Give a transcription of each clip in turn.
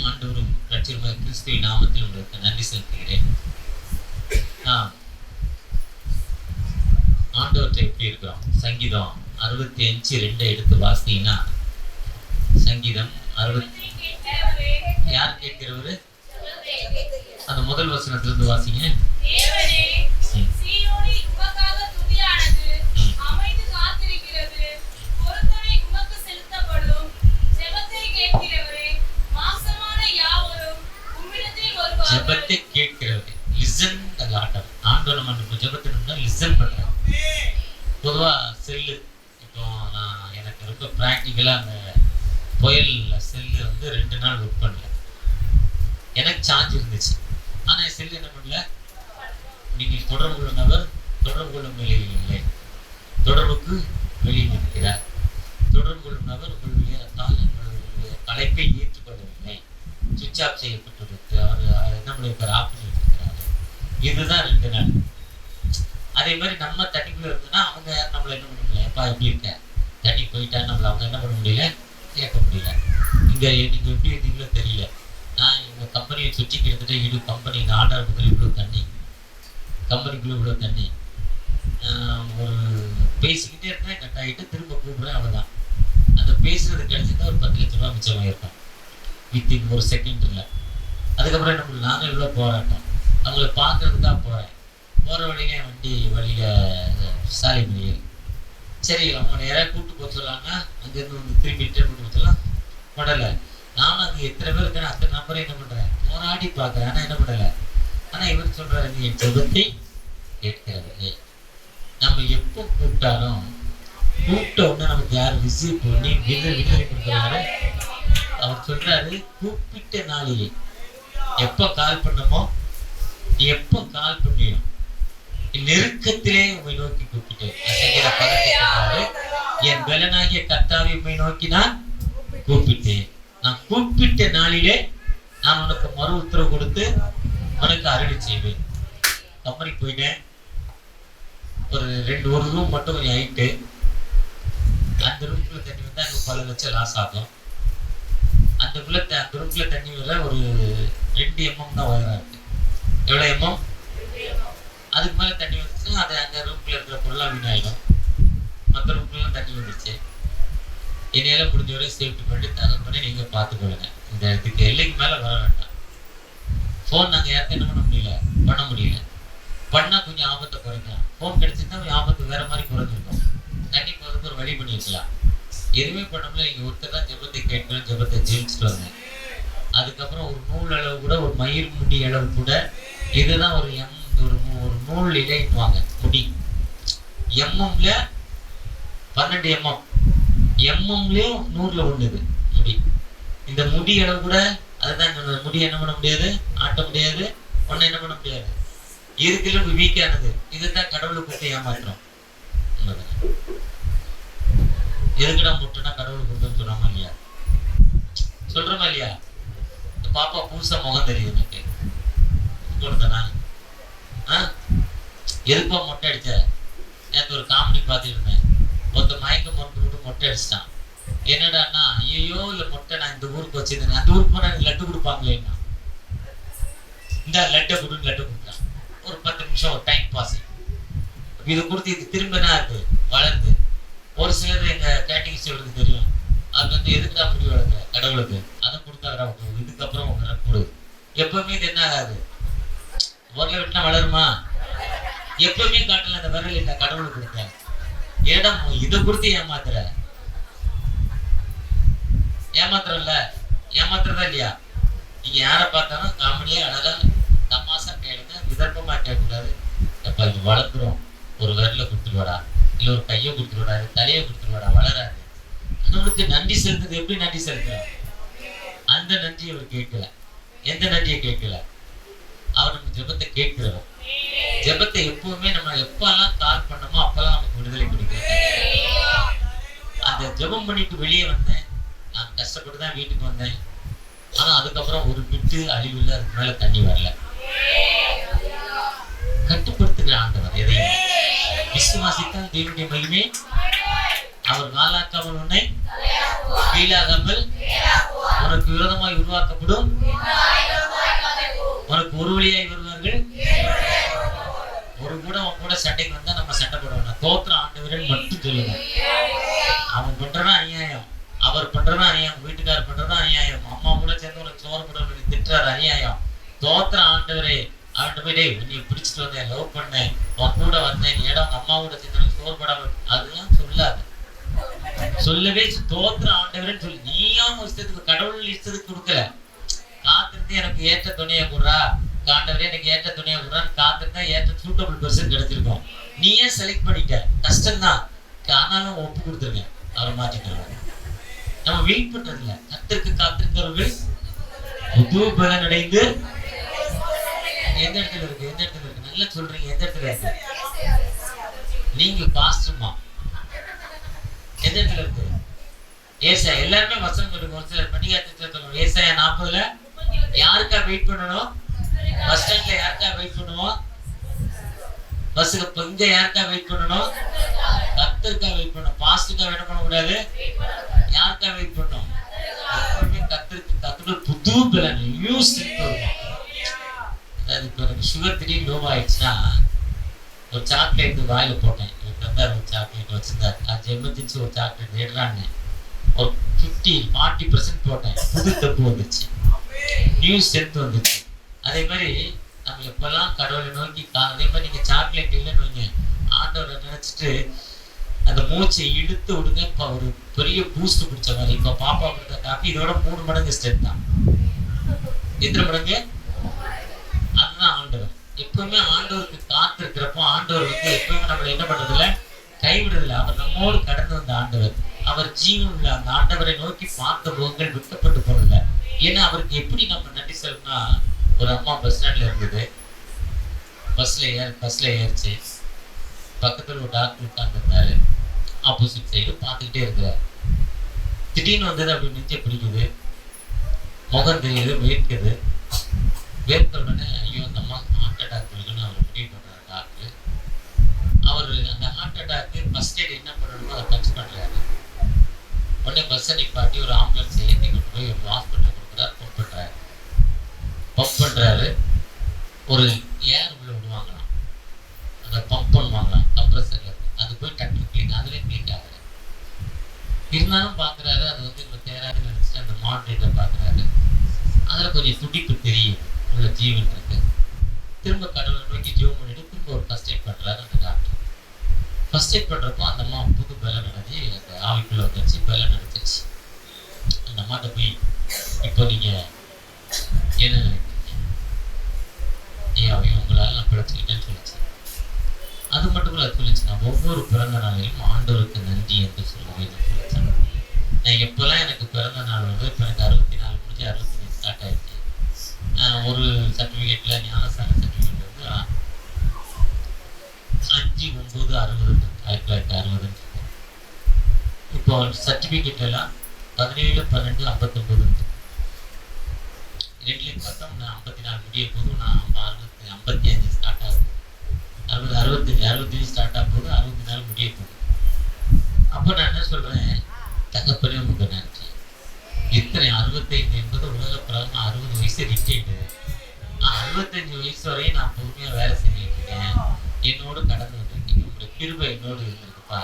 ஆண்டவரும் ரட்சகருமாகிய கிறிஸ்துவின் நாமத்தில் உங்களுக்கு நன்றி செலுத்துகிறேன். ஆண்டவர்கிட்ட எப்படி இருக்கிறோம்? சங்கீதம் 65:2 எடுத்து வாசித்தீங்கன்னா, சங்கீதம் 60 யார் கேட்கிறவரு? அந்த முதல் வசனத்திலிருந்து வாசிங்க. ஜெபத்தை கேட்கிறவரே, லிசன் தி லார்ட். ஆண்டவர் நம்ம ஜெபத்தினா லிசன் பண்றாங்க. பொதுவா செல்லு, இப்போ எனக்கு ரொம்ப ப்ராக்டிக்கலா அந்த புயல் செல்லு 2 நாள் ஒர்க் பண்ணல. எனக்கு சார்ஜ் இருந்துச்சு, ஆனா செல்லு என்ன பண்ணல. நீங்கள் தொடர்பு கொள்ளும் தொடர்பு கொள்ளும் நிலையில் இல்லை, தொடர்புக்கு வெளியில் இருக்கிறார். தொடர்பு கொள்ளும் நபர் உங்களுடைய அழைப்பை ஏற்றுக்கொள்ளவில்லை, சுவிட்ச் ஆஃப் செய்யப்பட்டிருக்கு. அவர் என்ன பண்ணிருக்காரு? ஆஃப் பண்ணி வச்சிருக்கிறாரு. இதுதான் 2 நாள். அதே மாதிரி நம்ம தண்ணிக்குள்ள இருந்தோம்னா அவங்க நம்மளை என்ன பண்ண முடியல, எப்பா எப்படி இருக்க, தண்ணி போயிட்டா நம்மளை அவங்க என்ன பண்ண முடியல, கேட்க முடியல. இங்க நீங்க எப்படி இருந்தீங்களோ தெரியல. நான் எங்க கம்பெனியை சுற்றி கிட்டத்தட்ட 7 கம்பெனி, இந்த ஆர்டர் முதல் இவ்வளவு தண்ணி, கம்பெனிக்குள்ள இவ்வளவு தண்ணி. ஒரு பேசிக்கிட்டே இருந்தேன், கட் ஆகிட்டு திரும்ப கூப்பிடுறேன், அவ்வளோதான். அந்த பேசுறது கிடைச்சிருந்தா ஒரு 10 லட்ச ரூபா மிச்சமாயிருக்கும் வித்தின் ஒரு செகண்ட் இல்லை. அதுக்கப்புறம் என்ன பண்ணல, நானும் இவ்வளோ போராட்டம். அவங்கள பார்க்கறதுக்கு தான் போகிறேன். போகிற வழியில வழியில் சாலை மறியல். சரி, அவங்க நேராக கூப்பிட்டு போக சொல்லாங்க. அங்கேருந்து திரும்பி ரிட்டர்ன் பண்ணி கொடுத்துலாம் படலை. நானும் அங்கே எத்தனை பேர் இருக்கேன், அத்தனை நம்பரை என்ன பண்ணுறேன், போராடி பார்க்குறேன். ஆனால் என்ன பண்ணலை. ஆனால் இவர் சொல்கிறாரு, நீ என் ஜெபத்தை கேட்கிறது. நம்ம எப்போ கூப்பிட்டாலும் கூப்பிட்ட உடனே நமக்கு யார் ரிசீவ் பண்ணி விடுதலை கொடுக்குறாரு. அவர் சொல்றாரு, கூப்பிட்ட நாளிலே எப்போ கால் பண்ணமோ, எப்போ கால் பண்ணியும் நெருக்கத்திலே உண்மை நோக்கி கூப்பிட்டேன். என் பலனாகிய கர்த்தாவை உண்மை நோக்கி நான் கூப்பிட்டேன். நான் கூப்பிட்ட நாளிலே நான் உனக்கு மறு உத்தரவு கொடுத்து உனக்கு அருளி செய்வேன். கம்பெனிக்கு போயிட்டேன். ஒரு ரூம் மட்டும் கொஞ்சம் ஹைட்டு. அந்த ரூம்குள்ள தண்ணி வந்தா அங்கே பல லட்சம் லாஸ் ஆகும். அந்த ரூம்குள்ள தண்ணி வர ஒரு 2 mm தான் உயரம் இருக்கு. எவ்வளோ mm? அதுக்கு மேலே தண்ணி வந்துச்சுன்னா அது அந்த ரூம்குள்ள இருக்கிற பொருளாக வீணாயிடும். மற்ற ரூம்குள்ளலாம் தண்ணி வந்துச்சு. என்னையெல்லாம் முடிஞ்ச வரை சேஃப்டி பண்ணி தகவல் பண்ணி நீங்கள் பார்த்துக்கொள்ளுங்க. இந்த இடத்துக்கு எல்லைக்கு மேலே வர வேண்டாம். ஃபோன் நாங்கள் யாருக்கும் என்ன பண்ண முடியல. பண்ணால் கொஞ்சம் ஆபத்தை குறைக்கலாம். ஃபோன் கிடைச்சிருந்தா கொஞ்சம் ஆபத்து வேற மாதிரி குறைஞ்சிருக்கும். தண்ணி போகிறதுக்கு ஒரு வழி பண்ணியிருக்கலாம். எதுவுமே பண்ணோம்ல. நீங்கள் ஒருத்தர் தான் ஜெபத்தை கேட்கணும், ஜெபத்தை ஜெயிச்சுட்டு வந்தேன். அதுக்கப்புறம் ஒரு நூல் அளவு கூட, ஒரு மயிர் முடி அளவு கூட, இதுதான் ஒரு நூல் இலைன்னுவாங்க முடி. எம்எம்ல 12 mm, எம்எம்லயும் 100ல் 1 இது முடி. இந்த முடி அளவு கூட அதுதான். முடி என்ன பண்ண முடியாது, ஆட்ட முடியாது, ஒன்னும் என்ன பண்ண முடியாது. இருக்கிறது வீக்கானது. இதுதான் கடவுளை கொடுத்து ஏமாத்துறோம். எதுக்குடா முட்டைனா கடவுள் கொடுத்துன்னு சொல்லாமா இல்லையா? சொல்றோமா இல்லையா? இந்த பாப்பா புதுசா முகம் தெரியுது எனக்கு கொடுத்தனா. எதுப்பா மொட்டை அடிச்ச? நேற்று ஒரு காமெடி பார்த்துட்டு இருந்தேன். ஒருத்த மயக்கம் மருந்து விட்டு மொட்டை அடிச்சிட்டான். என்னடான்னா, ஐயோ இல்லை மொட்டை நான் இந்த ஊருக்கு வச்சிருந்தேன், அந்த ஊருக்கு போனா எனக்கு லட்டு கொடுப்பாங்களேன்னா, இந்த லட்டை கொடுன்னு லட்டு கொடுத்தான். ஒரு 10 நிமிஷம் ஒரு டைம் பாஸ். இது கொடுத்து இது திரும்பினா இருக்கு வளருது. ஒரு சிலர் எங்க கேட்டிங் சொல்றது தெரியும். அது எதுக்குதான் முடி வளர்க்குற கடவுளுக்கு, அதை கொடுத்தாடா இதுக்கப்புறம் உங்க கொடு. எப்பவுமே இது என்ன ஆகாது, உரல விட்டுனா வளருமா? எப்பவுமே காட்டல. அந்த விரல் இல்லை, கடவுளுக்கு கொடுத்தேன். இடம் இதை கொடுத்து ஏமாத்துறல, ஏமாத்துறதா இல்லையா? நீங்க யாரை பார்த்தாலும் காமெடியா அழகா தமாசா கேளுங்க, விதர்ப்பமா கேட்கக்கூடாது. எப்ப இது வளர்க்குறோம், ஒரு விரல கொடுத்துருவாடா, இல்லை ஒரு கையை கொடுத்துருவாடா, தலையை கொடுத்துருவாடா, வளராது. நம்மளுக்கு நன்றி செலுத்துறது எப்படி நன்றி செலுத்துறோம்? அந்த நன்றியை அவர் கேட்கல. எந்த நன்றியை கேட்கல? அவர் நம்ம ஜெபத்தை கேட்கிறவர். ஜெபத்தை எப்பவுமே நம்ம எப்பெல்லாம் கால் பண்ணமோ அப்பெல்லாம் நமக்கு விடுதலை கொடுக்கிறோம். அந்த ஜெபம் பண்ணிட்டு வெளியே வந்தேன். நான் கஷ்டப்பட்டு தான் வீட்டுக்கு வந்தேன். ஆனா அதுக்கப்புறம் ஒரு பிட்டு அழிவு இல்லை, அதுக்கு மேல தண்ணி வரல. கட்டுப்படுத்துகிற ஆண்டவர் எதையும் விசுவாசித்தால் தேவனுடைய மகிமை. அவர் வாளாக்காமல் உன்னை கீழாகாமல் உனக்கு விரோதமாய் உருவாக்கப்படும், உனக்கு ஒரு வழியாய் வருவார்கள். ஒரு கூட உன் கூட சண்டைக்கு வந்தா நம்ம சண்டை போடுவோம். தோற்ற ஆண்டவரன் மட்டும் சொல்லுங்க. அவன் பண்றதா அநியாயம், அவர் பண்றதா அநியாயம், வீட்டுக்காரர் பண்றதா அநியாயம், அம்மா கூட சேர்ந்து உனக்கு சோறு போட திட்டுறாரு அநியாயம். தோற்ற ஆண்டவரே அவன்கிட்ட போய் டேய் நீ பிடிச்சிட்டு வந்தேன், லவ் பண்ணேன், உன் கூட வந்தேன், நீ இடம் அம்மா கூட சேர்ந்து சோறு போடாம, அதெல்லாம் சொல்லாது. சொல்லவே தோற்ற ஆண்டவரன்னு சொல்லி நீயா இஷ்டத்துக்கு கடவுள் இஷ்டத்துக்கு கொடுக்கல. காத்திருந்து எனக்கு ஏற்ற துணையை கொடுறா, ஆண்டவரே எனக்கு ஏற்ற துணையை கொடுறான்னு காத்திருந்தா ஏற்ற சூட்டபிள் பர்சன் கிடைச்சிருக்கோம். நீ ஏன் செலக்ட் பண்ணிட்ட? கஷ்டம்தான், ஆனாலும் ஒப்பு கொடுத்துருங்க, அவரை மாற்றிக்கிறாங்க. நம்ம வெயிட் பண்றது இல்ல. கத்திற்கு காத்திருக்கிறவர்கள் புது பலன் அடைந்து எந்த இடத்துல இருக்கு, எந்த இடத்துல இருக்கு? நல்லா சொல்றீங்க, எந்த இடத்துல இருக்கு? நீங்க பாஸ்டர்மா எந்த இடத்துல இருக்கு? ஏசாயா எல்லாருமே வசனம் சொல்லுங்க. ஒரு சிலர் பண்டிகை ஏசாயா 40ல யாருக்கா வெயிட் பண்ணணும்? பஸ் ஸ்டாண்ட்ல யாருக்கா வெயிட் பண்ணுவோம்? பஸ்ஸுக்கு இங்க யாருக்கா வெயிட் பண்ணணும்? கர்த்தருக்கா வெயிட் பண்ணணும். பாஸ்டருக்கா என்ன பண்ண கூடாது, யாருக்கா வெயிட் பண்ணணும்? எப்பவுமே கர்த்தருக்கு கர்த்தர் புது பலன் நியூ ஸ்ட்ரென்த் இருக்கும். அதாவது இப்போ எனக்கு சுகர் திடீர்னு லோ ஆயிடுச்சுன்னா ஒரு சாக்லேட் வாயில போட்டேன். எனக்கு வந்து ஒரு சாக்லேட் வச்சிருந்தாரு, அது எமர்ஜென்சி ஒரு சாக்லேட் எடுறாங்க. ஒரு 40% போட்டேன், புது தப்பு வந்துச்சு, நியூ ஸ்ட்ரென்த் வந்துச்சு. அதே மாதிரி நம்ம எப்பெல்லாம் கடவுளை நோக்கி அதே மாதிரி நீங்க சாக்லேட் இல்லைன்னு வைங்க, ஆண்டவரை நினைச்சிட்டு அந்த மூச்சை இழுத்து விடுங்க. இப்போ ஒரு பெரிய பூஸ்ட் பிடிச்ச மாதிரி. இப்போ பாப்பா கொடுத்த காப்பி இதோட 3 மடங்கு ஸ்ட்ரென்த் தான். எத்தனை மடங்கு? அதுதான் ஆண்டவர். எப்பவுமே ஆண்டவருக்கு காத்திருக்கிறப்போ ஆண்டவர் வந்து எப்பவுமே நம்மளை என்ன பண்றதில்ல, கைவிடுறதில்லை. அவர் நம்மோடு கடந்து வந்த ஆண்டவர். அவர் ஜீவன் உள்ள அந்த ஆண்டவரை நோக்கி பார்த்த முகங்கள் விட்டப்பட்டு போனதில்லை. ஏன்னா அவருக்கு எப்படி நம்ம நன்றி சொல்லணும்னா, ஒரு அம்மா பஸ் ஸ்டாண்ட்ல இருந்தது, பஸ்ல ஏறிச்சு, பக்கத்துல ஒரு டாக்டர் உட்கார்ந்துருந்தாரு, ஆப்போசிட் சைடு பார்த்துக்கிட்டே இருக்கிறார். திடீர்னு வந்தது அப்படி நெஞ்சை பிடிக்குது, முகம் தெரியுது, வேர்க்குது. வேர்த்த உடனே ஐயோ அந்த அம்மா ஹார்ட் அட்டாக் இருக்குன்னு அவர் முடிவு பண்றாரு டாக்டர். அவர் அந்த ஹார்ட் அட்டாக்கு ஃபர்ஸ்ட் எய்ட் என்ன பண்ணணுமோ அதை டச் பண்றாரு. உடனே பஸ்ஸை நிப்பாட்டி ஒரு ஆம்புலன்ஸ் ஏற்றி கொண்டு போய் ஒரு ஹாஸ்பிட்டல் கொடுக்குறாரு. பம்ப் பண்றாரு. ஒரு ஏர் உள்ள விடுவாங்களாம், அதை பம்ப் பண்ணுவாங்களாம் கம்ப்ரஸர்ல. அது போய் டக்கு கிளீன், அதுவே கிளீன் ஆகல. இருந்தாலும் பாக்குறாரு, அது வந்து இப்போ தேராதுன்னு நினைச்சிட்டு அந்த மானிட்டரை பாக்குறாரு. அதுல கொஞ்சம் துடிப்பு தெரியும், உள்ள ஜீவன் இருக்கு. திரும்ப கடவுளை நோக்கி ஜீவன் பண்ணிட்டு திரும்ப ஒரு ஃபர்ஸ்ட் எய்ட் பண்றாரு அந்த டாக்டர். ஃபர்ஸ்ட் எய்ட் பண்றப்போ அந்த அம்மா புது பலன் அடைஞ்சி அந்த ஆவிக்குள்ள வந்துச்சு, பலன் அடைச்சிச்சு. அந்த அம்மாட்ட போய் இப்போ நீங்க என்ன உங்களால நான் பிழைச்சிக்கிட்டேன்னு சொல்லிச்சு. அது மட்டும் இல்ல சொல்லிச்சு, நான் ஒவ்வொரு பிறந்த நாளையும் ஆண்டவருக்கு நன்றி என்று சொல்லுவேன் சொல்லிச்சேன். நான் எப்பெல்லாம் எனக்கு பிறந்த நாள் வந்து இப்போ எனக்கு 64 முடிஞ்சு 65 ஸ்டார்ட் ஆயிடுச்சு. ஒரு சர்டிஃபிகேட்ல ஞானஸ்தான சர்டிஃபிகேட் வந்து 5/9/60 1960. இப்போ சர்டிஃபிகேட் எல்லாம் 17/12/59. ரெண்டுலேயும் பார்த்தா நான் 54 முடிய போதும், நான் 55 ஸ்டார்ட் ஆகுது, 65 ஸ்டார்ட் ஆகும் போது 64 முடிய போகுது. அப்போ நான் என்ன சொல்றேன், தகப்பனே உங்களுக்கு நன்றி. இத்தனை 65 என்பது உலக பிரகாரம் 60 வயசு ரிட்டையர்டு. 65 வயசு வரையும் நான் பொறுமையாக வேலை செஞ்சுட்டு இருக்கேன், என்னோடு கடந்து வந்திருக்கீங்க, உங்களுடைய கிருபை என்னோடு இருந்திருக்குப்பா.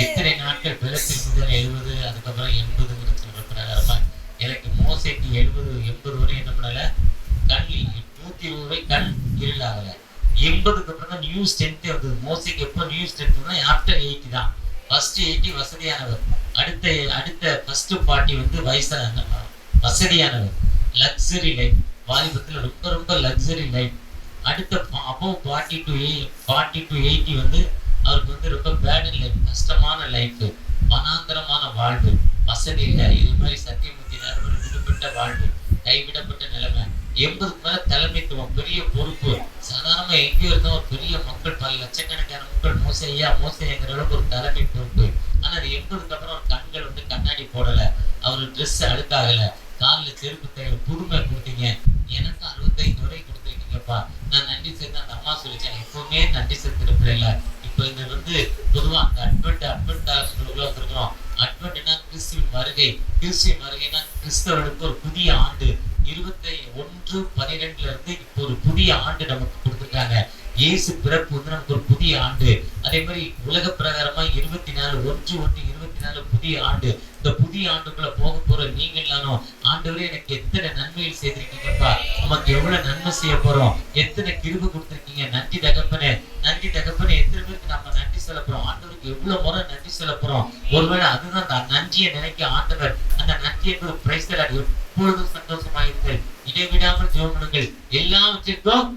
இத்தனை நாட்கள் பிறப்பில் முதல் 70, அதுக்கப்புறம் 80 சொல்ற பிரகாரமா எனக்கு மோசைக்கு 70-80 வரை என்ன பண்ணல, கண் 120 வரை கண் இருளாகல. 80க்கு அப்புறம் தான் நியூ ஸ்ட்ரென்த்தே வந்தது. மோசைக்கு எப்போ நியூ ஸ்ட்ரென்த்? ஆஃப்டர் 80 தான். ஃபர்ஸ்ட் 80 வசதியானவர், அடுத்த ஃபர்ஸ்ட் 40 வந்து வயசான வசதியானவர், லக்ஸரி லைஃப், வாலிபத்தில் ரொம்ப ரொம்ப லக்ஸரி லைஃப். அடுத்த அபவ் 40 to 80 வந்து அவருக்கு வந்து ரொம்ப பேட் லைஃப், கஷ்டமான லைஃப், வனாந்தரமான வாழ்வு, வசதி இல்லை. இது மாதிரி சத்தியமூர்த்தி நேரம் விடுபட்ட வாழ்வு, கைவிடப்பட்ட நிலைமை. 80க்கு மேல தலைமைத்துவம், பெரிய பொறுப்பு. சாதாரணமா எங்கேயோ இருந்தா ஒரு பெரிய மக்கள், பல லட்சக்கணக்கான மக்கள் மோசைங்கிற அளவுக்கு ஒரு தலைமை பொறுப்பு. ஆனா அது 80க்கு அப்புறம் ஒரு கண்கள் வந்து கண்ணாடி போடல, அவரு ட்ரெஸ் அழுக்காகல, காலில் செருப்பு தேவை, புதுமை கொடுத்தீங்க. எனக்கு 65 வரை கொடுத்துருக்கீங்கப்பா, நான் நன்றி செலுத்த. அந்த அம்மா சொல்லிச்சேன், எப்பவுமே நன்றி செலுத்துற பிள்ளைல. இப்போ இந்த வந்து பொதுவா அந்த அட்வென்ட் வந்துருக்கிறோம். அட்வென்ட்னா கிறிஸ்துவின் வருகை, கிறிஸ்டின் வருகைனா கிறிஸ்தவர்களுக்கு ஒரு புதிய ஆண்டு 21/12 இருந்து இப்போ ஒரு புதிய ஆண்டு நமக்கு கொடுத்துருக்காங்க. இயேசு பிறப்பு வந்து நமக்கு ஒரு புதிய ஆண்டு. அதே மாதிரி உலக பிரகாரமா 24/1/24 புதிய ஆண்டு. இந்த புதிய ஆண்டுக்குள்ள போக போற நீங்க எல்லாரும் ஆண்டவரே எனக்கு எத்தனை நன்மைகள் செய்திருக்கீங்கப்பா, நமக்கு எவ்வளவு நன்மை செய்ய போறோம், எத்தனை கிருபை கொடுத்துருக்கீங்க, நன்றி தகப்பனே, நன்றி தகப்பனே. எத்தனை பேருக்கு நம்ம நன்றி சொல்ல போறோம், ஆண்டவருக்கு எவ்வளவு முறை நன்றி சொல்ல போறோம். ஒருவேளை அதுதான் அந்த நன்றியை நினைக்க ஆண்டவர் அந்த நன்றி என்பது பிரைஸ் தி லார்ட். எப்பொழுதும் சந்தோஷமாயிருங்கள், இடைவிடாமல் ஜெபம் பண்ணுங்கள், எல்லாவற்றிற்கும்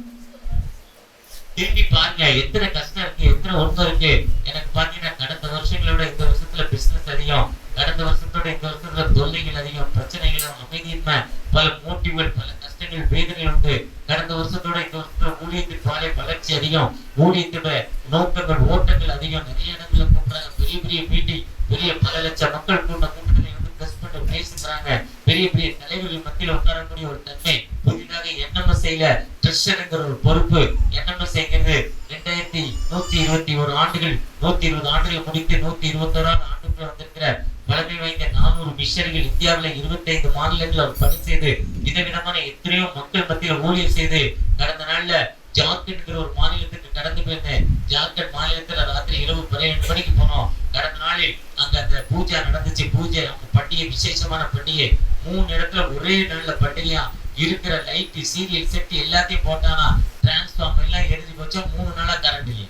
திரும்பி பாருங்க. எத்தனை கஷ்டம் இருக்கு, எத்தனை ஒன்று இருக்கு. எனக்கு பாத்தீங்கன்னா கடந்த வருஷங்களோட இந்த வருஷத்துல பிசினஸ் அதிகம், கடந்த வருஷத்தோட இந்த வருஷத்துல தொல்லைகள் அதிகம், பிரச்சனைகள், அமைதியின்மை, பல மோட்டிவ்கள், பல கஷ்டங்கள், வேதனைகள் உண்டு. கடந்த வருஷத்தோட இந்த வருஷத்துல ஊழியத்தின் பாலை வளர்ச்சி அதிகம், ஊழியத்தோட நோக்கங்கள் ஓட்டங்கள் அதிகம். நிறைய இடத்துல கூப்பிடுறாங்க, பெரிய பெரிய மீட்டிங், பெரிய பல லட்சம் மக்கள் கூட்டங்களை வந்து பிரஸ் பண்ண பேசுறாங்க. பெரிய பெரிய தலைவர்கள் மத்தியில் உட்காரக்கூடிய ஒரு தன்மை. புதிதாக NMSஐல ட்ரெஷர்ங்கிற ஒரு பொறுப்பு. NMSஐங்கிறது 2121 ஆண்டுகள், 120 ஆண்டுகள் முடித்து 121ஆவது ஆண்டுக்குள்ள வந்திருக்கிற பழமை வாய்ந்த 400 மிஷனரிகள் இந்தியாவில 25 மாநிலங்கள் அவர் பணி செய்து விதவிதமான எத்தனையோ மக்கள் மத்தியில் ஊழியர் செய்து கடந்த நாள்ல ஜார்க்கண்ட்ங்கிற ஒரு மாநிலத்துக்கு கடந்து போயிருந்தேன். ஜார்க்கண்ட் மாநிலத்துல ராத்திரி இரவு 12 மணிக்கு போனோம். கடந்த நாளில் அங்க அந்த பூஜை நடந்துச்சு. பூஜை அவங்க பண்டிகை, விசேஷமான பண்டிகை. 3 இடத்துல ஒரே நாள்ல பண்டிகையா இருக்கிற லைட், சீரியல் செட் எல்லாத்தையும் போட்டானா, டிரான்ஸ்ஃபார்ம் எல்லாம் எரிஞ்சு போச்சா. 3 நாளா கரண்ட் இல்லை.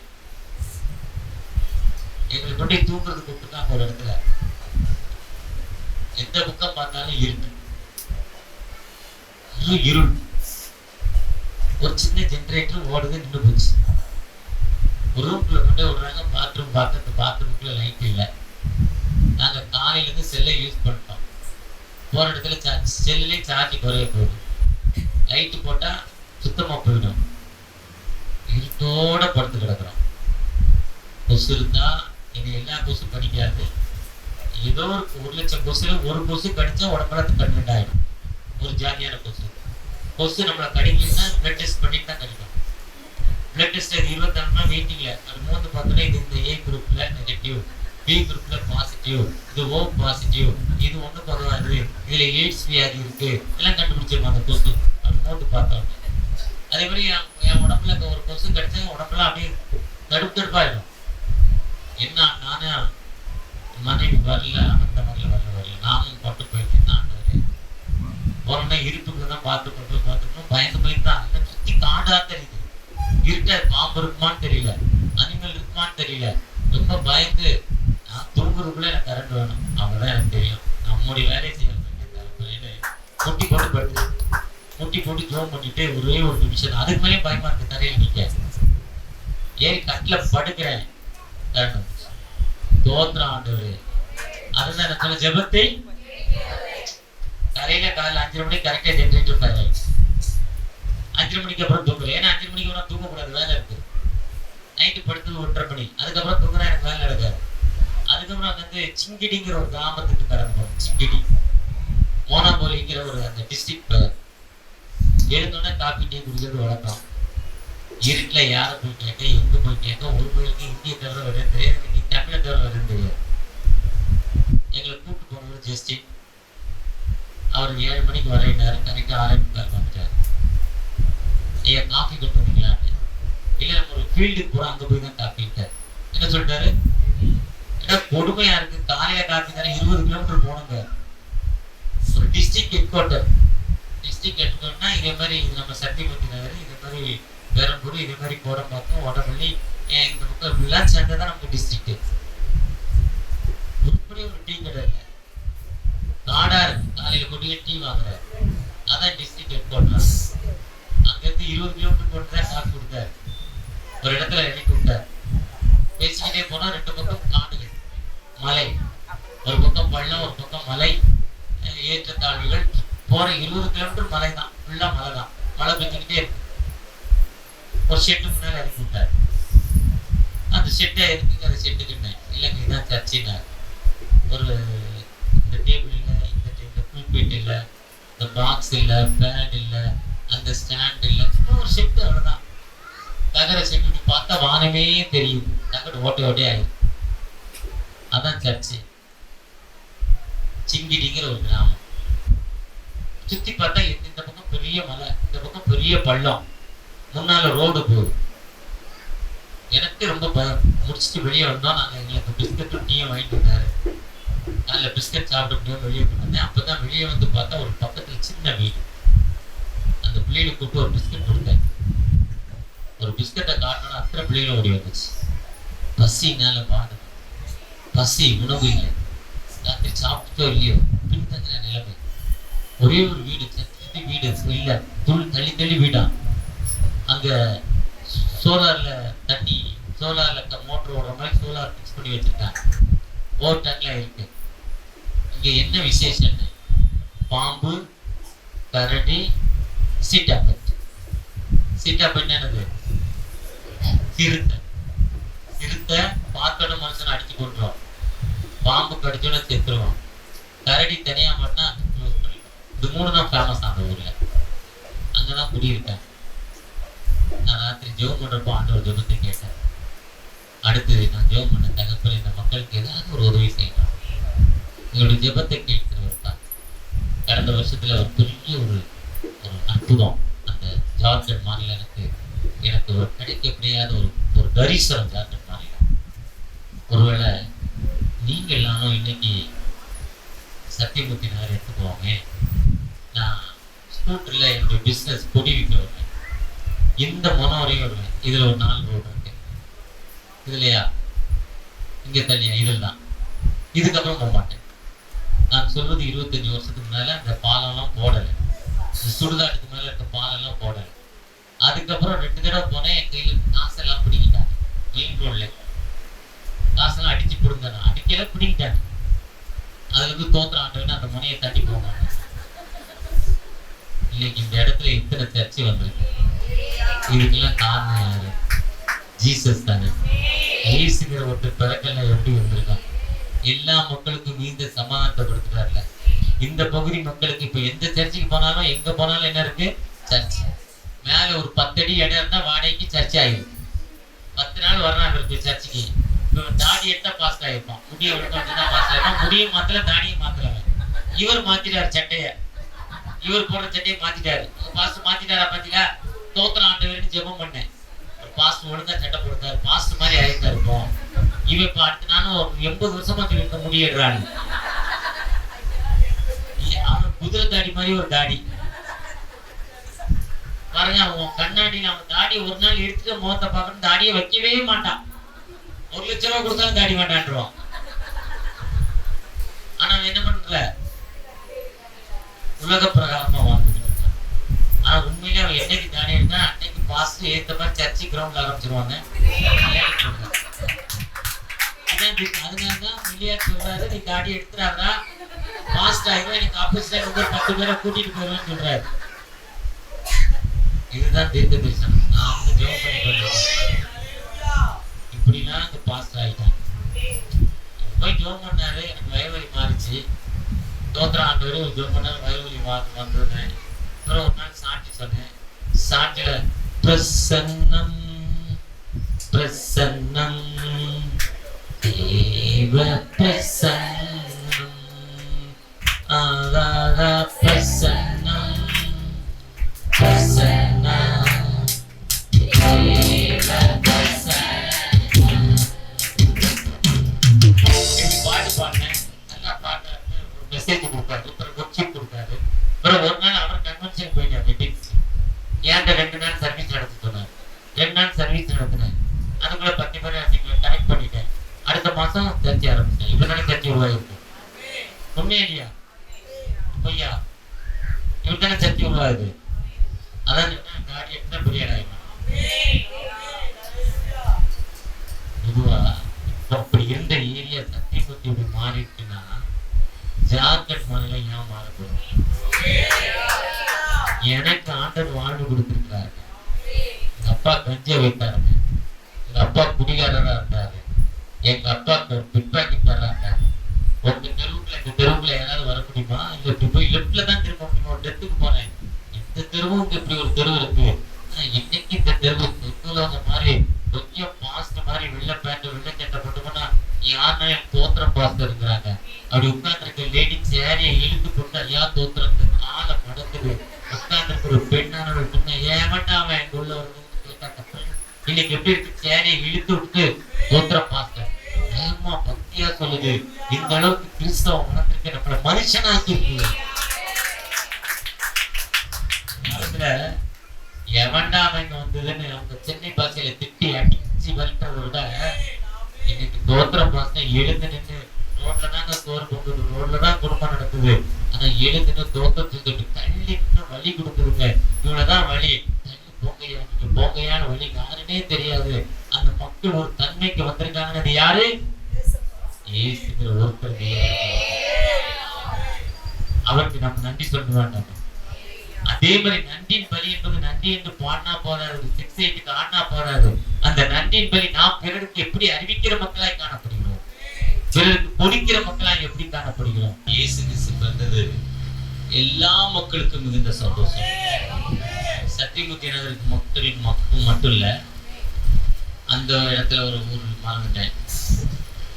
எங்களுக்கு கொண்டு தூங்குறதுக்கு விட்டுருக்காங்க ஒரு இடத்துல. எந்த பக்கம் பார்த்தாலும் இருட்டு, இருள். ஒரு சின்ன ஜெனரேட்டர் ஓடுது, நின்று போச்சு. ஒரு ரூம்குள்ள கொண்டே விடுறாங்க. பாத்ரூம் பார்த்து பாத்ரூம்குள்ள லைட் இல்லை. நாங்க காலையில இருந்து செல்லை யூஸ் பண்ணிட்டோம். போற இடத்துல செல்லுலேயே சார்ஜ் குறைய போகுது. லைட்டு போட்டா சுத்தமா போயிடும். இருட்டோட படுத்து கிடக்குறோம். கொசு இருந்தா எங்க எல்லா கொசு கடிக்காது. ஏதோ 1,00,000 கொசுல ஒரு கொசு கடிச்சா உடம்புல கன்வெர்ட் ஆயிடும். ஒரு ஜாதியான கொசு. கொசு நம்மளை கடிக்கணும்னா பிளட் டெஸ்ட் பண்ணிட்டு தான் கடிக்கும். Blood test 24 வெயிட்டிங்ல. அது மூந்து பார்த்தோன்னா இது இந்த A குரூப்ல நெகட்டிவ், B குரூப்ல பாசிட்டிவ், இது O பாசிட்டிவ், இது ஒண்ணு பரவாது, இதுல எய்ட்ஸ் வியாதி இருக்கு, எல்லாம் கண்டுபிடிச்சிருக்கோம் அந்த கொசு. அது மூந்து பார்த்தோம். அதே மாதிரி என் உடம்புல ஒரு கொசு கடிச்சா உடம்புலாம் அப்படியே தடுப்பாயிடும். என்ன நானே மனைவி வரல, அந்த மாதிரில வரல, நானும் பட்டு போயிருக்கேன் தான். உடனே இருட்டுக்குள்ள தான் பார்த்துக்கணும். பயந்து தான் சுத்தி காடா தெரியுது. இருட்ட பாம்பு இருக்குமான்னு தெரியல, அனிமல் இருக்குமான்னு தெரியல. ரொம்ப பயந்து நான் தூங்குறதுக்குள்ள எனக்கு கரண்ட் வேணும், அவ்வளவுதான் எனக்கு தெரியும். நம்முடைய வேலையை செய்ய முட்டி போட்டு படுத்து முட்டி போட்டு ஜோம் பண்ணிட்டு ஒரே ஒரு நிமிஷம். அதுக்கு மேலே பயமா இருக்கு. தரையில நிக்க ஏறி கட்டில படுக்கிறேன். தோத்திரம் ஆண்டவரே. அதுதான் எனக்கு சொல்ல ஜெபத்தை கரையில காலையில் 5:30 மணிக்கு கரெக்டா ஜெனரேட்டர் ஃபயர் ஆயிடுச்சு. 5:30 மணிக்கு அப்புறம் தூங்கல. ஏன்னா 5:30 மணிக்கு அப்புறம் தூங்கக்கூடாது, வேலை இருக்கு. நைட்டு படுத்தது 1:30 மணி. அதுக்கப்புறம் தூங்குனா எனக்கு வேலை நடக்காது. அதுக்கப்புறம் அங்க வந்து சிங்கிடிங்கிற ஒரு கிராமத்துக்கு கடந்து போகும். சிங்கிடி மோனாபோலிங்கிற ஒரு அந்த டிஸ்ட்ரிக்ட் பேர். எழுந்தோடனே காப்பி டீ குடிக்கிறது வழக்கம். இருட்டுல யாரை போய் கேட்க, எங்க போய் கேட்க, ஒரு கோயிலுக்கு இந்திய தவிர வருது தெரியாது, நீ தமிழை தவிர வருதுன்னு தெரியாது. எங்களை கூப்பிட்டு போனவர் ஜஸ்டின். அவர் 7 மணிக்கு வரையினாரு. கரெக்டாக 6:45 வந்துட்டார். ஐயா காஃபி கொண்டு வந்தீங்களான்னு. இல்லை நம்ம ஒரு ஃபீல்டுக்கு போகிறோம், அங்கே போய் தான் காஃபிட்டார். என்ன சொல்லிட்டாரு, ஏன்னா கொடுமையா இருக்கு, காலையில காஃபி தானே 20 கிலோமீட்டர் போகணுங்க. ஒரு district head quarter. District head குவார்ட்டர்னா இதே மாதிரி இது நம்ம சத்தியமூர்த்தி நகர், இதே மாதிரி பெரம்பூர், இதே மாதிரி கோடம்பாக்கம், வடபள்ளி, இந்த பக்கம் இப்படிலாம் சேர்ந்ததான் நமக்கு டிஸ்ட்ரிக்ட். உருப்படி ஒரு டீ கடை இல்லை, காடா இருக்கு. காலையில கொண்டு டீ வாங்குறாரு. அதான் டிஸ்ட்ரிக்ட் ஹெட் குவார்ட்டர். அங்கிருந்து 20 கிலோமீட்டர் கொண்டு தான் காசு கொடுத்தாரு. ஒரு இடத்துல இறக்கி விட்டார். பேசிக்கிட்டே போனா 2 பக்கம் காடுகள், மலை, ஒரு பக்கம் பள்ளம், ஒரு பக்கம் மலை, ஏற்றத்தாழ்வுகள். போற 20 கிலோமீட்டர் மலை தான், ஃபுல்லா மலை தான். மழை பெஞ்சுக்கிட்டே இருக்கு. ஒரு ஷெட்டு முன்னாடி இறக்கி விட்டார். அந்த ஷெட்டை இருக்குங்க, அந்த ஷெட்டுக்குன்னு இல்லைங்க இதுதான் சர்ச்சினார். ஒரு இந்த டேபிள் இல்லை, இந்த பூல்பீட் இல்லை, இந்த பாக்ஸ் இல்லை, பேட் இல்லை, அந்த ஸ்டாண்ட் இல்லை, ஒரு ஷெட்டு அவ்வளோதான். தகர ஷெட்டு பார்த்தா வானமே தெரியுது. தகடு ஓட்டை ஓட்டே ஆயிடும். அதான் சர்ச்சு. சிங்கிடிங்கிற ஒரு கிராமம். சுத்தி பார்த்தா இந்த பக்கம் பெரிய மலை, இந்த பக்கம் பெரிய பள்ளம், முன்னால ரோடு போகுது. எனக்கு ரொம்ப பயம். முடிச்சுட்டு வெளியே வந்தோம். நாங்கள் எங்களுக்கு பிஸ்கட்டும் டீயும் வாங்கிட்டு வந்தாரு. அதில் பிஸ்கட் சாப்பிட முடியும் வெளியே வந்தேன். அப்போதான் வெளியே வந்து பார்த்தா ஒரு பக்கத்தில் சின்ன வீடு. அந்த பிள்ளைகளை கூப்பிட்டு ஒரு பிஸ்கட் கொடுத்தேன். ஒரு பிஸ்கட்டை காட்டணும், அத்தனை பிள்ளைகளும் ஓடி வந்துச்சு. பசினால பாடு, பசி, உணவு இல்லை, ராத்திரி சாப்பிட்டோ இல்லையோ, பின்தங்கின நிலைமை. ஒரே ஒரு வீடு, சத்தி வீடு இல்லை, தள்ளி தள்ளி வீடா. அங்க சோலார்ல தண்ணி, சோலார்ல மோட்டர் ஓடுற மாதிரி சோலார் ஃபிக்ஸ் பண்ணி வச்சிருக்காங்க. ஓவர் டேங்க்லாம் இருக்கு. இங்க என்ன விசேஷம்னு, பாம்பு, கரடி, சீட்டாப்பட்டு. சீட்டாப்பட்டு என்னது? சிறுத்தை. சிறுத்தை பார்த்தோட மனுஷன் அடிச்சு கொண்டுரும். பாம்பு கடிச்சோட செத்துருவான். கரடி தனியா மட்டும்னா இது 3 தான் ஃபேமஸ் அந்த ஊர்ல. அங்கதான் குடியிருக்கேன். நான் ராத்திரி ஜெபம் பண்றப்போ ஆண்டவர் ஜெபத்தை கேட்டேன். அடுத்து நான் ஜெபம் பண்ண தகப்பல் இந்த மக்களுக்கு ஏதாவது ஒரு உதவி செய்யலாம். எங்களுடைய ஜெபத்தை கேட்கிறவர் தான். கடந்த வருஷத்துல ஒரு பெரிய ஒரு அற்புதம் அந்த ஜார்க்கண்ட் மாநிலம் எனக்கு ஒரு கிடைக்க முடியாத ஒரு தரிசனம். ஜார்க்கண்ட் மாநிலம் ஒருவேளை நீங்க எல்லாரும் இன்னைக்கு சத்தியமூர்த்தி நகர் எடுத்துக்குவாங்க. நான் ஸ்கூட்டர்ல என்னுடைய பிஸ்னஸ் கொடி விற்க வருவேன். இந்த மனம் வரையும் வருவேன். இதுல ஒரு 4 ரோடு இருக்கு. இதுலையா இங்க தனியா இதில் தான். இதுக்கப்புறம் போக மாட்டேன். நான் சொல்வது 25 வருஷத்துக்கு மேல அந்த பாலம்லாம் போடலை. சுடுகாட்டுக்கு மேல இருக்க பாலம்லாம் போடலை. அதுக்கப்புறம் 2 தடவை போனேன். என் கையில் காசெல்லாம் பிடிக்கிட்டாங்க. மெயின் ரோட்ல காசெல்லாம் அடிச்சு கொடுங்க. நான் அடிக்கல, பிடிக்கிட்டாங்க. அதுல இருந்து தோத்திர ஆண்டவன்னு அந்த முனையை தட்டி போவாங்க. இன்னைக்கு இந்த இடத்துல இத்தனை சர்ச்சை வந்திருக்கு. இதுக்கெல்லாம் காரணம் யாரு? ஜீசஸ் தானே. ஏசுங்கிற ஒருத்தர் பிறக்கெல்லாம் எப்படி வந்திருக்கான்? எல்லா மக்களுக்கும் மீந்த சமாதானத்தை கொடுத்துட்டாருல. இந்த பகுதி மக்களுக்கு இப்ப எந்த சர்ச்சுக்கு போனாலும் எங்க போனாலும் என்ன இருக்கு? சர்ச். மேல ஒரு 10 அடி இடம் இருந்தா வாடகைக்கு சர்ச் ஆயிடும். 10 நாள் வர்றாங்க இருக்கு சர்ச்சுக்கு. தாடி எடுத்தா பாஸ் ஆயிருப்பான். முடிய ஒழுங்காச்சுதான் பாஸ் ஆயிருப்பான். முடியும் மாத்தல, தாடியும் மாத்தல. இவர் மாத்திட்டாரு சட்டைய. இவர் போடுற சட்டையை மாத்திட்டாரு. பாஸ்ட் மாத்திட்டாரா? பாத்தீங்களா? தோத்திர ஆண்டவர்னு ஜெபம் பண்ணேன். பாஸ்ட் ஒழுங்கா சட்டை போடுறாரு. பாஸ்ட் மாதிரி ஆயிருந்தா இருக்கும். இவன் இப்ப அடுத்து நானும் 80 வருஷமா சொல்லியிருக்க முடியிடுறான்னு. அவன் குதிரை தாடி மாதிரி ஒரு தாடி பாருங்க. அவன் கண்ணாடியில் அவன் தாடி ஒரு நாள் எடுத்துட்டு முகத்தை பார்க்கணும். தாடியை வைக்கவே மாட்டான். 1 லட்சம் ரூபாய் கொடுத்தாலும் தாடி மாட்டான்றான். ஆனா என்ன பண்ற? உலக பிரகாரமா வாழ்ந்துட்டு இருக்கான். ஆனா உண்மையிலே அவன் என்னைக்கு தாடி எடுத்தா அன்னைக்கு பாஸ்ட் ஏத்த மாதிரி சர்ச்சு கிரவுண்ட்ல ஆரம்பிச்சிருவாங்க. அதனாலதான் மில்லியார் சொல்றாரு, நீ தாடி எடுத்துறாரா பாஸ்ட் ஆகிடும், எனக்கு ஆபீஸ்ல 10 பேரை கூட்டிட்டு போயிருவேன்னு சொல்றாரு. இதுதான் தீர்க்க தரிசனம். நான் வந்து ஜெபம் பண்ணிட்டு வந்தேன். இப்படிலாம் அங்க பாஸ்ட் ஆகிட்டான். போய் ஜெபம் பண்ணாரு. எனக்கு வயவலி மாறிச்சு. தோத்திர ஆண்டவர் ஜெபம் பண்ணாரு. வயவலி வந்ததுனேன். அப்புறம் ஒரு நாள் சாட்சி சொன்னேன். சாட்சியில பிரசன்னம் பிரசன்னம் தேவ பிரசன்னம் ஆகாத பிரசன்னம் பிரசன்னம் தேவ பிரசன்னம். பாடி பாடினேன். நல்லா பாடுறாரு. ஒரு மெசேஜ் கொடுப்பாரு. அப்புறம் ஒர்க்ஷீட் கொடுத்தாரு. அப்புறம் ஒரு நாள் அவர் கன்வென்ஷன் போயிட்டார். மீட்டிங்ஸ் ஏன்ட்ட 2 நாள் சர்வீஸ் நடத்த சொன்னார். 2 நாள் சர்வீஸ் நடத்தினேன். அதுக்குள்ள 10 பேரை கனெக்ட் பண்ணிட்டேன். அடுத்த மாசம் சர்ச்சை ஆரம்பிச்சேன். இப்பதானே சர்ச்சை உருவாயிருக்கு. உண்மையா இல்லையா? பொய்யா? இப்பதானே சர்ச்சை உருவாகுது. அதான் காடி எடுத்தா பெரிய ஆயிடும். பொதுவா அப்படி இருந்த ஏரியா சத்தியமூர்த்தி இப்படி மாறிட்டுன்னா ஜார்க்கண்ட் மாநிலம் ஏன் மாறப்படும்? எனக்கு ஆண்டவர் வாழ்வு கொடுத்திருக்கிறாரு. எங்க அப்பா கஞ்ச வைத்தாருங்க. எங்க அப்பா குடிகாரரா இருந்தாரு. எங்க அப்பா பிட்பாக்கெட்டாரா இருந்தாரு. உங்க தெருவுக்குள்ள இந்த தெருவுக்குள்ள யாராவது வர முடியுமா? இல்ல இப்படி போய் லெப்ட்ல தான் திரும்ப முடியும். ஒரு டெத்துக்கு போனேன். இந்த தெருவுக்கு இப்படி ஒரு தெருவு இருக்கு. இன்னைக்கு இந்த தெருவு சொத்துலவங்க மாதிரி கொஞ்சம் பாஸ்ட் மாதிரி வெள்ளை பேண்ட் வெள்ளை சட்டை போட்டு போனா யாருன்னா என் தோத்திரம் பாஸ்ட் இருக்கிறாங்க அப்படி உட்கார்ந்துருக்க லேடி சேரையை இழுத்து போட்டு ஐயா தோத்துறது காலை மடக்குது. உட்கார்ந்துருக்க ஒரு பெண்ணான பொண்ணு ஏமாட்டா அவன் எங்க உள்ள வருதுன்னு கேட்டா தப்பு. இன்னைக்கு எப்படி இருக்கு, சேரையை இழுத்து விட்டு தோத்துற பாஸ்டர் ஏமா பக்தியா சொல்லுது. இந்த அளவுக்கு கிறிஸ்தவம் வளர்ந்துருக்கு, நம்மள மனுஷனாக்கி இருக்கு. எவன்டா அவங்க வந்ததுன்னு அவங்க சென்னை பாசையில திட்டி அடிச்சு வளர்த்ததை விட இன்னைக்கு தோத்திர பாசம் எழுந்து நின்று ரோட்ல தாங்க சோறு போகுது, ரோட்ல தான் குடும்பம் நடக்குது. ஆனா எழுதுன்னு தோத்தத்துக்கு தள்ளி வழி கொடுக்குதுங்க. இவ்வளவுதான் வழி, தள்ளி போங்கையா, நீங்க போங்கையான வழி யாருன்னே தெரியாது. அந்த மக்கள் ஒரு தன்மைக்கு வந்திருக்காங்கன்னு அது யாரு? ஏசுங்கிற ஒருத்தர். அவருக்கு நம்ம நன்றி சொல்ல வேண்டாம். அதே மாதிரி நன்றியின் பலி என்பது நன்றி என்று பாடினா போறாரு, சிக்ஸைட்டுக்கு ஆடினா போறாரு. அந்த நன்றியின் பலி நாம் பிறருக்கு எப்படி அறிவிக்கிற மக்களாய் காணப்படுகிறோம், பிறருக்கு கொடுக்கிற மக்களாய் எப்படி காணப்படுகிறோம். இயேசு கிறிஸ்து பிறந்தது எல்லா மக்களுக்கும் மிகுந்த சந்தோஷம். சத்தியமூர்த்தி நகருக்கு மக்களின் மட்டும் இல்ல, அந்த இடத்துல ஒரு ஊர் மறந்துட்டேன்,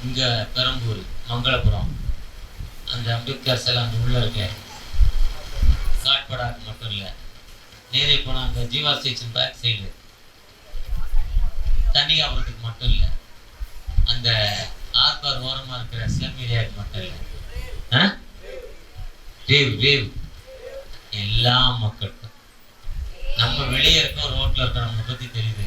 இங்க பெரம்பூர் மங்களபுரம் அந்த அம்பேத்கர் சிலை அங்க உள்ள இருக்க காட்படாக்கு மட்டும் இல்லை, நேரே போனால் அங்கே ஜீவா ஸ்டேஷன் பேக் சைடு தண்ணிகாபுரத்துக்கு மட்டும் இல்லை, அந்த ஆர்பார் ஓரமாக இருக்கிற ஸ்லம் ஏரியாவுக்கு மட்டும் இல்லை, வேவ் எல்லா மக்களுக்கும். நம்ம வெளியே இருக்கோம், ரோட்ல இருக்கோம், நம்மளை பற்றி தெரியுது.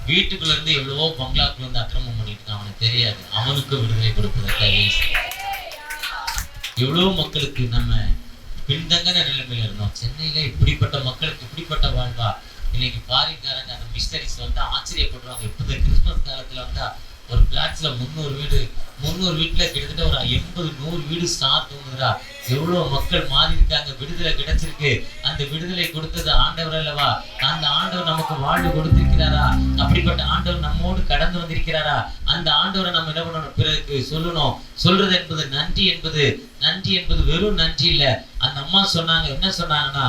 வீட்டுக்குள்ள இருந்து எவ்வளவோ பங்களாக்குள்ள இருந்து அக்கிரமம் பண்ணிட்டு இருக்கான், அவனுக்கு தெரியாது. அவனுக்கு விடுதலை கொடுப்பதற்காக எவ்வளோ மக்களுக்கு நம்ம பின்தங்கன நிலைமையில இருந்தோம். சென்னையில இப்படிப்பட்ட மக்களுக்கு இப்படிப்பட்ட வாழ்வா? இன்னைக்கு ஃபாரின்காரங்க அந்த மிஷனரிஸ் வந்து ஆச்சரியப்படுறாங்க. இப்போ இந்த கிறிஸ்மஸ் காலத்துல வந்தா ஒரு பிளாட்ஸ்ல 300 வீட்டுல கிட்டத்தட்ட ஒரு 80-100 வீடு ஸ்டார் தூங்குறா. எவ்வளவு மக்கள் மாறி இருக்காங்க, விடுதலை கிடைச்சிருக்கு. அந்த விடுதலை கொடுத்தது ஆண்டவர் அல்லவா? அந்த ஆண்டவர் நமக்கு வாழ்வு கொடுத்திருக்கிறாரா? அப்படிப்பட்ட ஆண்டவர் நம்மோடு கடந்து வந்திருக்கிறாரா? அந்த ஆண்டவரை நம்ம என்ன பண்ணணும், பிறகு சொல்லணும். சொல்றது என்பது நன்றி என்பது வெறும் நன்றி இல்ல. அந்த அம்மா சொன்னாங்க, என்ன சொன்னாங்கன்னா,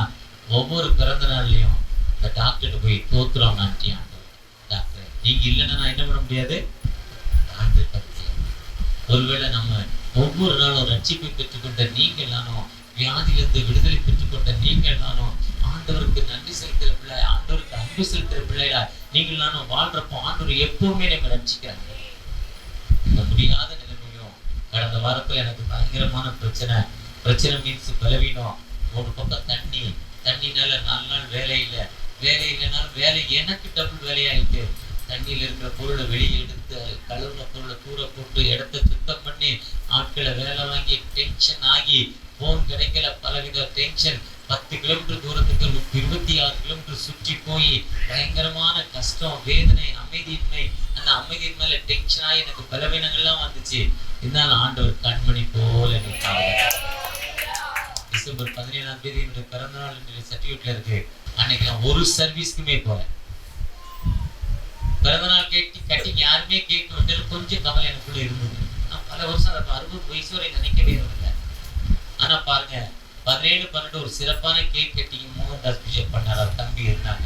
ஒவ்வொரு பிறந்த நாள்லயும் இந்த டாக்டர்கிட்ட போய் தோத்துறோம், நன்றி ஆண்டவர். டாக்டர் நீங்க இல்லைன்னா நான் என்ன பண்ண முடியாது. ஒருவேளை நம்ம ஒவ்வொரு நாளும் ரட்சிப்பை பெற்றுக்கொண்ட நீங்கள் நானும், வியாதியிலிருந்து விடுதலை பெற்றுக்கொண்ட நீங்கள் நானும், ஆண்டவருக்கு நன்றி செலுத்துற பிள்ளை, ஆண்டவருக்கு அன்பு செலுத்துற பிள்ளைகளா நீங்கள் நானும் வாழ்றப்போ ஆண்டவர் எப்பவுமே நம்ம ரட்சிக்கிறாங்க. இந்த முடியாத நிலைமையும் கடந்த வாரத்துல எனக்கு பயங்கரமான பிரச்சனை மீன்ஸ் பலவீனம். ஒரு பக்கம் தண்ணினால 4 நாள் வேலை இல்லைனாலும் வேலை எனக்கு டபுள் வேலையாயிட்டு. தண்ணியில் இருக்கிற பொருளை வெளியே எடுத்து, கழுவுன பொருளை தூர போட்டு, இடத்த சுத்தம் பண்ணி, ஆட்களை வேலை வாங்கி, டென்ஷன் ஆகி, போன் கிடைக்கல, பலவித டென்ஷன். 10 கிலோமீட்டர் தூரத்துக்கு 26 கிலோமீட்டர் சுற்றி போய் பயங்கரமான கஷ்டம், வேதனை, அமைதியின்மை. அந்த அமைதியின் மேல டென்ஷன் ஆகி எனக்கு பலவீனங்கள்லாம் வந்துச்சு. இதனால ஆண்டவர் கண்மணி போல எனக்கு டிசம்பர் 17ஆம் தேதி என்னுடைய பிறந்த நாள் என்னுடைய சர்டிஃபிகேட்ல இருக்கு. அன்னைக்கு நான் ஒரு சர்வீஸ்க்குமே போறேன். பிறந்தநாள் கட்டி யாருமே கேட்க விட்டது கொஞ்சம் கவலை எனக்குள்ள இருந்தது. நான் பல வருஷம் 60 வயசு வரை நினைக்கவே இல்லை. ஆனா பாருங்க, 17-12 ஒரு சிறப்பான கேக் கட்டிங் மோகன்தாஸ் பிஷப் பண்ணார். அவர் தம்பி இருந்தாங்க.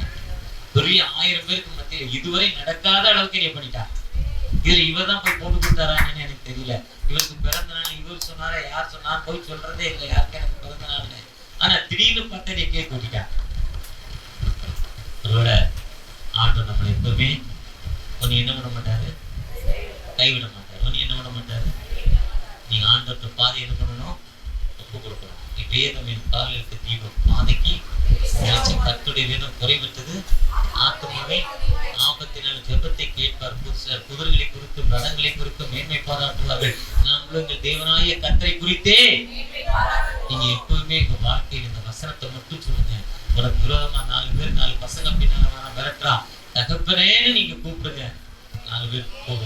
பெரிய 1000 பேருக்கு மத்தியில் இதுவரை நடக்காத அளவுக்கு என்ன பண்ணிட்டாங்க. இதுல இவர் தான் போய் போட்டு கொடுத்தாரான்னு எனக்கு தெரியல. இவருக்கு பிறந்த நாள் இவர் சொன்னாரா, யார் சொன்னார் போய் சொல்றதே இல்லை யாருக்கு எனக்கு பிறந்த நாள்னு. ஆனா திடீர்னு பார்த்து கேக் வெட்டிட்டாங்க. அதோட ஆண்டவர் நம்மளை எப்பவுமே ஒன்னு என்ன பண்ண மாட்டாரு, கைவிட மாட்டாரு. ஒன்னு என்ன பண்ண மாட்டாரு, நீங்க ஆண்டவர்கிட்ட பாதை என்ன பண்ணணும், ஒப்பு கொடுக்கணும். வேதம் என் காலிற்கு தீபம், பாதைக்கு கர்த்தருடைய வேதம் குறைவிட்டது ஆத்மாவை. ஆபத்தினால் ஜெபத்தை கேட்பார். குதிரைகளை குறித்தும் ரதங்களை குறித்தும் மேன்மை பாராட்டுவார்கள். நாங்களும் எங்கள் தேவனாய கர்த்தரை குறித்தே. நீங்க எப்பவுமே எங்க வாழ்க்கையில் இந்த வசனத்தை மட்டும் சொல்லுங்க. உனக்கு விரோதமா 4 பேர் 4 பசங்க பின்னால விரட்டுறா, தகப்பனேன்னு நீங்க கூப்பிடுங்க. 4 பேர் கூட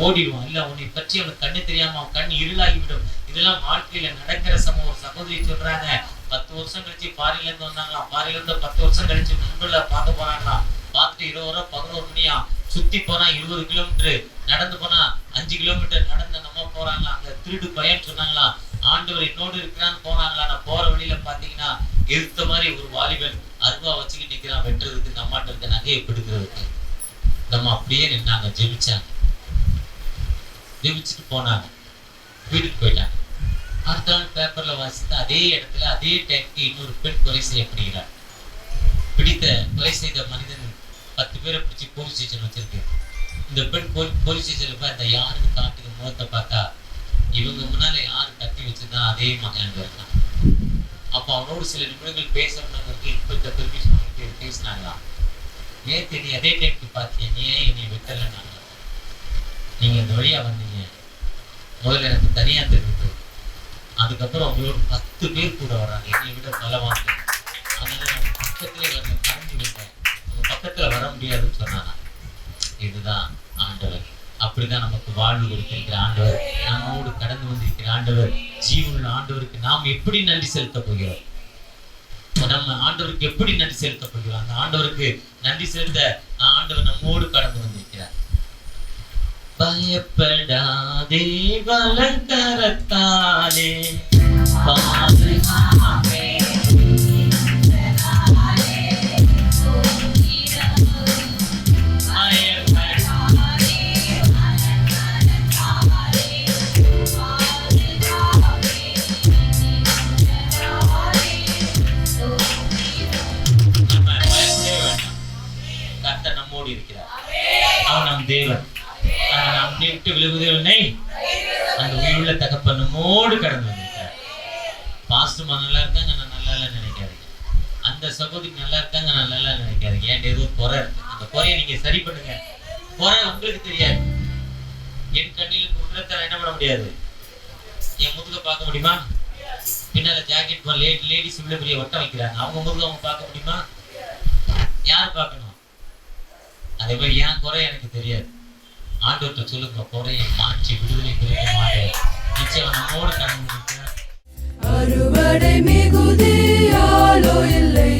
ஓடிடுவான். இல்ல உன்னை பற்றி அவனுக்கு கண்ணு தெரியாம அவன் கண் இருளாகிவிடும். இதெல்லாம் வாழ்க்கையில நடக்கிற ஒரு சகோதரி சொல்றாங்க. 10 வருஷம் கழிச்சு பாரில இருந்து வந்தாங்களாம். பாரில இருந்து 10 வருஷம் கழிச்சு நண்பர்ல பார்க்க போறாங்களாம். பார்த்துட்டு 20 11 மணியா சுத்தி போனா 20 கிலோமீட்டர், நடந்து போனா 5 கிலோமீட்டர் நடந்து நம்ம போறாங்களா. அங்க திருடு பையன் சொன்னாங்களாம், ஆண்டவர் என்னோடு இருக்கிறான்னு போனாங்களா. நான் போற வழியில பாத்தீங்கன்னா எடுத்த மாதிரி ஒரு வாலிபன் அருவா வச்சுக்கிட்டு நிக்கிறான், வெட்டுறதுக்கு இந்த அம்மாட்ட இருக்க நகையை பிடிக்கிறதுக்கு. நம்ம அப்படியே நின்னாங்க, ஜெபிச்சாங்க, ஜெபிச்சுட்டு போனாங்க. வீட்டுக்கு போயிட்டாங்க. அடுத்த நாள் பேப்பர்ல வாசித்து அதே இடத்துல அதே டைமுக்கு இன்னொரு பெண் கொலை செய்யப்படுகிறார். கொலை செய்த மனிதன் 10 பேரை பிடிச்சி போலீஸ் ஸ்டேஷன் வச்சிருக்கு. இந்த பெண் போலீஸ் ஸ்டேஷன்ல போய் அந்த யாருன்னு காட்டுக்கு முகத்தை பார்த்தா இவங்க முன்னால யாரு கட்டி வச்சுதான் அதே மகன் இருக்கான். அப்போ அவனோடு சில நிமிடங்கள் பேசணும்னு இப்ப இந்த பெர்மிஷன் பேசினாங்களாம். நேற்று நீ அதே டைமுக்கு பார்த்தியா, நீ ஏன் என்னை வெட்டலைன்னாங்க. நீங்க இந்த வழியா வந்தீங்க, முதல்ல எனக்கு தனியா தெரிவித்து, அதுக்கப்புறம் அவங்களோட 10 பேர் கூட வர்றாங்க, என்னை விட பலவாங்க. அதனால பக்கத்திலே வந்து மறந்து விட்டேன், உங்க பக்கத்துல வர முடியாதுன்னு சொன்னாங்க. இதுதான் ஆண்டவர். அப்படிதான் நமக்கு வாழ்வு கொடுத்திருக்கிற ஆண்டவர், நம்மோடு கடந்து வந்திருக்கிற ஆண்டவர், ஜீவனுள்ள ஆண்டவருக்கு நாம் எப்படி நன்றி செலுத்த போகிறோம்? நம்ம ஆண்டவருக்கு எப்படி நன்றி செலுத்த போகிறோம்? அந்த ஆண்டவருக்கு நன்றி செலுத்த ஆண்டவர் நம்மோடு கடந்து வந்திருக்கிறார். பயப்படாதே பலகரத்தாலே பாதுகாப்பே, கர்த்தர் நம்மோடு இருக்கிறார். அவன் நம் தேவன். நாம் விட்டு விழுவதில்லை, அந்த உயிருள்ள தகப்பன் நம்மோடு கடந்து வந்திருக்கார். பாஸ்டர்மா நல்லா இருக்காங்க, நான் நல்லா இல்லைன்னு நினைக்காதீங்க. அந்த சகோதரி நல்லா இருக்காங்க, நான் நல்லா நினைக்காதீங்க. ஏன் ஏதோ குறை இருக்கு, அந்த குறையை நீங்க சரி பண்ணுங்க. குறை உங்களுக்கு தெரியாது. என் கண்ணிலுக்கு உள்ளத்தால் என்ன பண்ண முடியாது? என் முதுக பார்க்க முடியுமா? பின்னால ஜாக்கெட் லேடிஸ் இவ்வளவு பெரிய வட்டம் வைக்கிறாங்க, அவங்க முதுக அவங்க பார்க்க முடியுமா? யார் பார்க்கணும்? அதே மாதிரி என் குறை எனக்கு தெரியாது. ஆண்டவர்கிட்ட சொல்லுங்க, குறையை மாற்றி விடுதலை குறிக்க மாட்டேன். நிச்சயம் நம்மோடு கடந்து அறுவடை மிகுதியாலோ இல்லை.